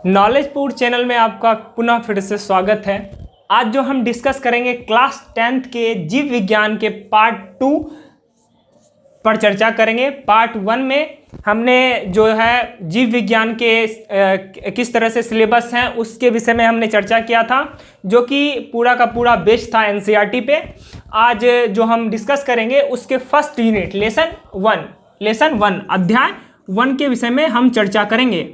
नॉलेजपुर channel में आपका पुनः फिर से स्वागत है। आज जो हम डिस्कस करेंगे क्लास 10th के जीव विज्ञान के पार्ट 2 पर चर्चा करेंगे। पार्ट 1 में हमने जो है जीव विज्ञान के किस तरह से सिलेबस हैं उसके विषय में हमने चर्चा किया था, जो कि पूरा का पूरा बेस्ड था एनसीईआरटी पे। आज जो हम डिस्कस करेंगे उसके फर्स्ट यूनिट लेसन 1 अध्याय 1 के विषय में हम चर्चा करेंगे।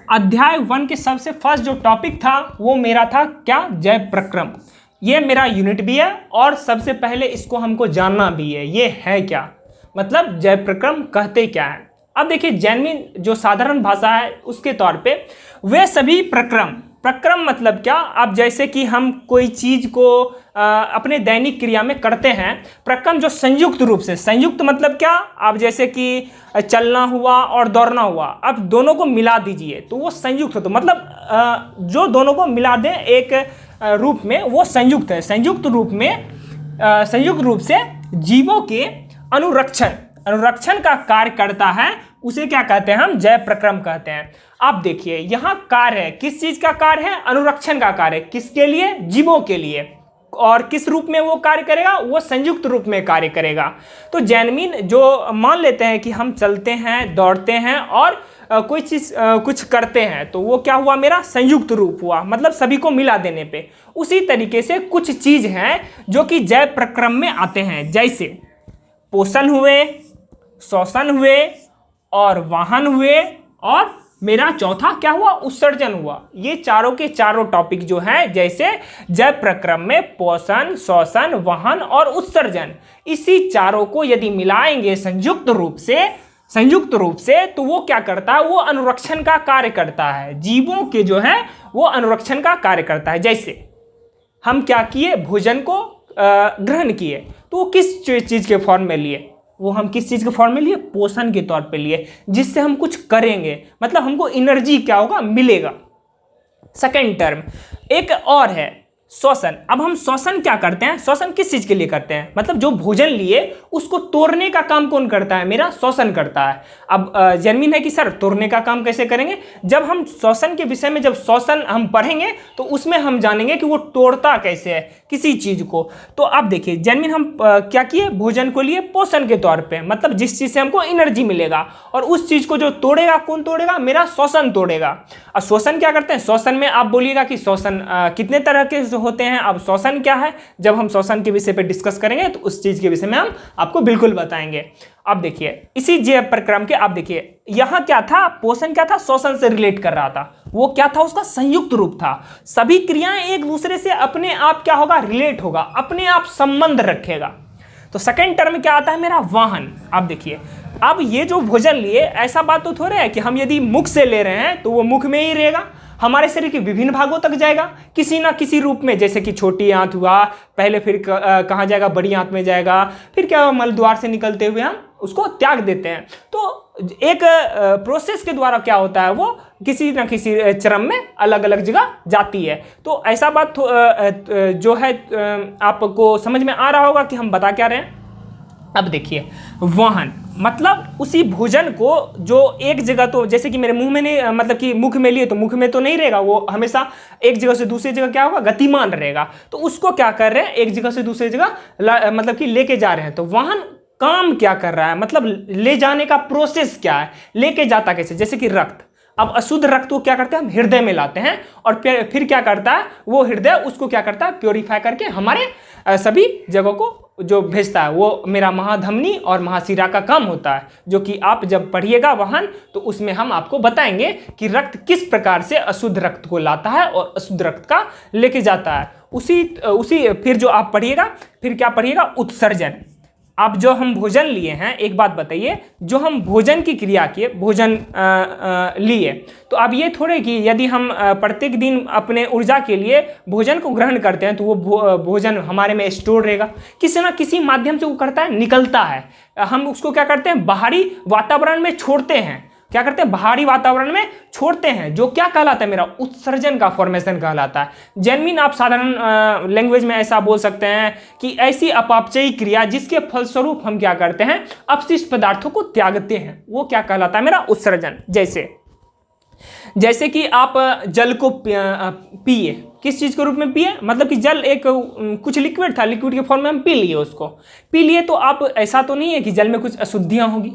अध्याय 1 के सबसे फर्स्ट जो टॉपिक था वो मेरा था क्या, जैव प्रक्रम। ये मेरा यूनिट भी है और सबसे पहले इसको हमको जानना भी है, ये है क्या, मतलब जैव प्रक्रम कहते क्या है। अब देखिए जैनविन जो साधारण भाषा है उसके तौर पे वे सभी प्रक्रम मतलब क्या, अब जैसे कि हम कोई चीज को अपने दैनिक क्रिया में करते हैं, प्रक्रम जो संयुक्त रूप से, संयुक्त मतलब क्या, अब जैसे कि चलना हुआ और दौड़ना हुआ, अब दोनों को मिला दीजिए तो वो संयुक्त हो, तो मतलब जो दोनों को मिला दें एक रूप में वो संयुक्त है। संयुक्त रूप से जीवों के अनुरक्षण का कार्य करता है, उसे क्या कहते हैं, हम जैव प्रक्रम कहते हैं। आप देखिए यहाँ कार्य है, किस चीज का कार्य है, अनुरक्षण का कार्य, किसके लिए, जीवों के लिए। और किस रूप में वो कार्य करेगा, वो संयुक्त रूप में कार्य करेगा। तो जैनविन जो मान लेते हैं कि हम चलते हैं, दौड़ते हैं और कोई चीज कुछ करते हैं, तो वो क्या हुआ, मेरा संयुक्त रूप हुआ, मतलब सभी को मिला देने पे। उसी तरीके से कुछ चीज हैं जो कि जैव प्रक्रम में आते हैं, जैसे पोषण हुए, श्वसन हुए और वाहन हुए, और मेरा चौथा क्या हुआ, उत्सर्जन हुआ। ये चारों के चारों टॉपिक जो हैं, जैसे जैव प्रक्रम में पोषण, श्वसन, वाहन और उत्सर्जन, इसी चारों को यदि मिलाएंगे संयुक्त रूप से तो वो क्या करता है, वो अनुरक्षण का कार्य करता है। जीवों के जो है वो अनुरक्षण का कार्य करता है। जैसे हम क्या किए, भोजन को ग्रहण किए, तो वो किस चीज के फॉर्म में लिए, वो हम किस चीज के फॉर्म में लिए, पोषण के तौर पे लिए, जिससे हम कुछ करेंगे, मतलब हमको एनर्जी क्या होगा, मिलेगा। सेकेंड टर्म एक और है श्वसन। अब हम श्वसन क्या करते हैं, श्वसन किस चीज के लिए करते हैं, मतलब जो भोजन लिए उसको तोड़ने का काम कौन करता है, मेरा श्वसन करता है। अब जैनविन है कि सर तोड़ने का काम कैसे करेंगे, जब हम श्वसन के विषय में जब श्वसन हम पढ़ेंगे तो उसमें हम जानेंगे कि वो तोड़ता कैसे है किसी चीज को। तो अब देखिए जैनविन हम क्या किए, भोजन को लिए पोषण के तौर पर, मतलब जिस चीज से हमको एनर्जी मिलेगा, और उस चीज को जो तोड़ेगा कौन तोड़ेगा, मेरा श्वसन तोड़ेगा। और श्वसन क्या करते हैं, श्वसन में आप बोलिएगा कि श्वसन कितने तरह के होते हैं। अब श्वसन क्या है, जब हम श्वसन के विषय पे डिस्कस करेंगे तो उस चीज के विषय में हम आपको बिल्कुल बताएंगे। अब देखिए इसी जैव प्रक्रम के, आप देखिए यहां क्या था, पोषण क्या था, श्वसन से रिलेट कर रहा था, वो क्या था, उसका संयुक्त रूप था। सभी क्रियाएं एक दूसरे से अपने आप क्या होगा, रिलेट होगा, अपने आप संबंध रखेगा। तो सेकेंड टर्म क्या आता है, मेरा वाहन। आप देखिए अब ये जो भोजन लिए, ऐसा बात तो थोड़े है कि हम यदि मुख से ले रहे हैं तो वो मुख में ही रहेगा, हमारे शरीर के विभिन्न भागों तक जाएगा किसी ना किसी रूप में, जैसे कि छोटी आंत हुआ पहले, फिर कहाँ जाएगा, बड़ी आंत में जाएगा, फिर क्या मल द्वार से निकलते हुए हम उसको त्याग देते हैं। तो एक प्रोसेस के द्वारा क्या होता है, वो किसी ना किसी चरम में अलग अलग जगह जाती है। तो ऐसा बात जो है आपको समझ में आ रहा होगा कि हम बता क्या रहे हैं। अब देखिए वाहन मतलब उसी भोजन को जो एक जगह, तो जैसे कि मेरे मुंह में नहीं, मतलब कि मुख में लिए तो मुख में तो नहीं रहेगा, वो हमेशा एक जगह से दूसरी जगह क्या होगा, गतिमान रहेगा। तो उसको क्या कर रहे हैं, एक जगह से दूसरी जगह मतलब कि लेके जा रहे हैं। तो वाहन काम क्या कर रहा है, मतलब ले जाने का प्रोसेस क्या है, लेके जाता कैसे, जैसे कि रक्त। अब अशुद्ध रक्त को क्या करते हैं, हम हृदय में लाते हैं, और फिर क्या करता है, वो हृदय उसको क्या करता है, प्योरीफाई करके हमारे सभी जगहों को जो भेजता है, वो मेरा महाधमनी और महाशिरा का काम होता है, जो कि आप जब पढ़िएगा वाहन तो उसमें हम आपको बताएंगे कि रक्त किस प्रकार से अशुद्ध रक्त को लाता है और अशुद्ध रक्त का लेके जाता है। उसी फिर जो आप पढ़िएगा, फिर क्या पढ़िएगा, उत्सर्जन। अब जो हम भोजन लिए हैं, एक बात बताइए, जो हम भोजन की क्रिया किए, भोजन लिए, तो अब ये थोड़े कि यदि हम प्रत्येक दिन अपने ऊर्जा के लिए भोजन को ग्रहण करते हैं तो वो भोजन हमारे में स्टोर रहेगा, किसी ना किसी माध्यम से वो करता है, निकलता है, हम उसको क्या करते हैं, बाहरी वातावरण में छोड़ते हैं, क्या करते हैं, बाहरी वातावरण में छोड़ते हैं, जो क्या कहलाता है, मेरा उत्सर्जन का फॉर्मेशन कहलाता है। जेनमिन आप साधारण लैंग्वेज में ऐसा बोल सकते हैं कि ऐसी अपापचयी क्रिया जिसके फलस्वरूप हम क्या करते हैं, अपशिष्ट पदार्थों को त्यागते हैं, वो क्या कहलाता है, मेरा उत्सर्जन। जैसे कि आप जल को पिए, किस चीज के रूप में पिए, मतलब कि जल एक कुछ लिक्विड था, लिक्विड के फॉर्म में हम पी लिए, उसको पी लिए, तो आप ऐसा तो नहीं है कि जल में कुछ अशुद्धियां होगी,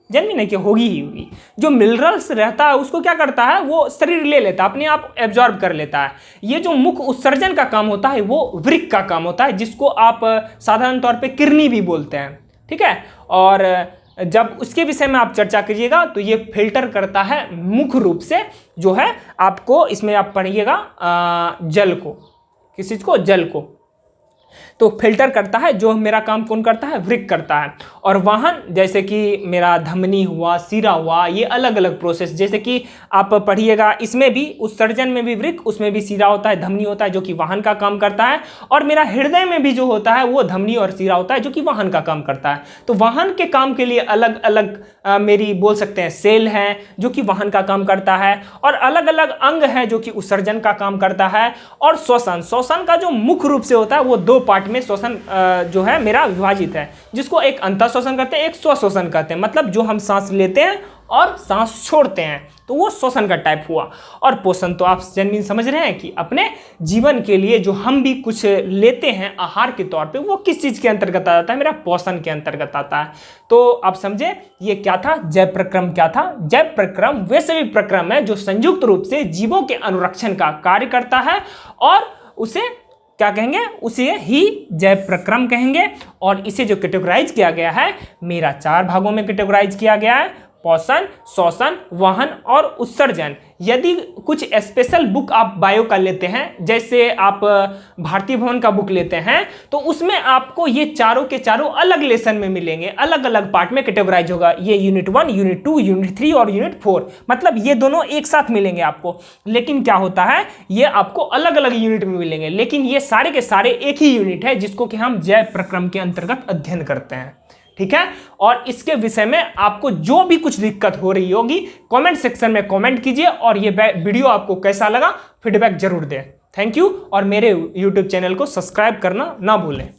जल में नहीं, कि होगी ही होगी। जो मिनरल्स रहता है उसको क्या करता है, वो शरीर ले लेता है, अपने आप एब्जॉर्ब कर लेता है। ये जो मुख्य उत्सर्जन का काम होता है वो वृक्क का काम होता है, जिसको आप साधारण तौर पे किरनी भी बोलते हैं, ठीक है। और जब उसके विषय में आप चर्चा करिएगा तो ये फिल्टर करता है मुख्य रूप से, जो है आपको इसमें आप पढ़िएगा जल को, किस चीज को, जल को, तो फिल्टर करता है। जो मेरा काम कौन करता है, वृक्क करता है। और वाहन जैसे कि मेरा धमनी हुआ, सिरा हुआ, ये अलग अलग प्रोसेस, जैसे कि आप पढ़िएगा, इसमें भी उत्सर्जन में भी वृक्क, उसमें भी सिरा होता है, धमनी होता है, जो कि वाहन का काम करता है। और मेरा हृदय में भी जो होता है वो धमनी और सिरा होता है, जो कि वाहन का काम करता है। तो वाहन के काम के लिए अलग अलग मेरी बोल सकते हैं सेल है, जो कि वाहन का काम करता है, और अलग अलग अंग है जो कि उत्सर्जन का काम करता है। और श्वसन का जो मुख्य रूप से होता है वो दो पार्ट में श्वसन जो है मेरा विभाजित है, जिसको एक अंतः श्वसन कहते हैं, एक स्वश्वसन कहते हैं, मतलब जो हम सांस लेते हैं और सांस छोड़ते हैं, तो वो श्वसन का टाइप हुआ। और पोषण तो आप जन्मीन समझ रहे हैं कि अपने जीवन के लिए जो हम भी कुछ लेते हैं आहार के तौर पे, वो किस चीज के अंतर्गत आ जाता है, मेरा पोषण के अंतर्गत आता है। तो आप समझे ये क्या था, जैव प्रक्रम क्या था। जैव प्रक्रम वैसे भी प्रक्रम है जो संयुक्त रूप से जीवों के अनुरक्षण का कार्य करता है, और उसे क्या कहेंगे, उसे ही जैव प्रक्रम कहेंगे। और इसे जो कैटेगराइज किया गया है, मेरा 4 भागों में कैटेगराइज किया गया है, पोषण, श्वसन, वहन और उत्सर्जन। यदि कुछ स्पेशल बुक आप बायो का लेते हैं, जैसे आप भारतीय भवन का बुक लेते हैं, तो उसमें आपको ये चारों के चारों अलग लेसन में मिलेंगे, अलग अलग पार्ट में कैटेगराइज होगा। ये यूनिट 1, यूनिट 2, यूनिट 3 और यूनिट 4, मतलब ये दोनों एक साथ मिलेंगे आपको। लेकिन क्या होता है, ये आपको अलग अलग यूनिट में मिलेंगे, लेकिन ये सारे के सारे एक ही यूनिट है, जिसको कि हम जैव प्रक्रम के अंतर्गत अध्ययन करते हैं, ठीक है। और इसके विषय में आपको जो भी कुछ दिक्कत हो रही होगी, कमेंट सेक्शन में कमेंट कीजिए, और ये वीडियो आपको कैसा लगा फीडबैक जरूर दें। थैंक यू, और मेरे YouTube चैनल को सब्सक्राइब करना ना भूलें।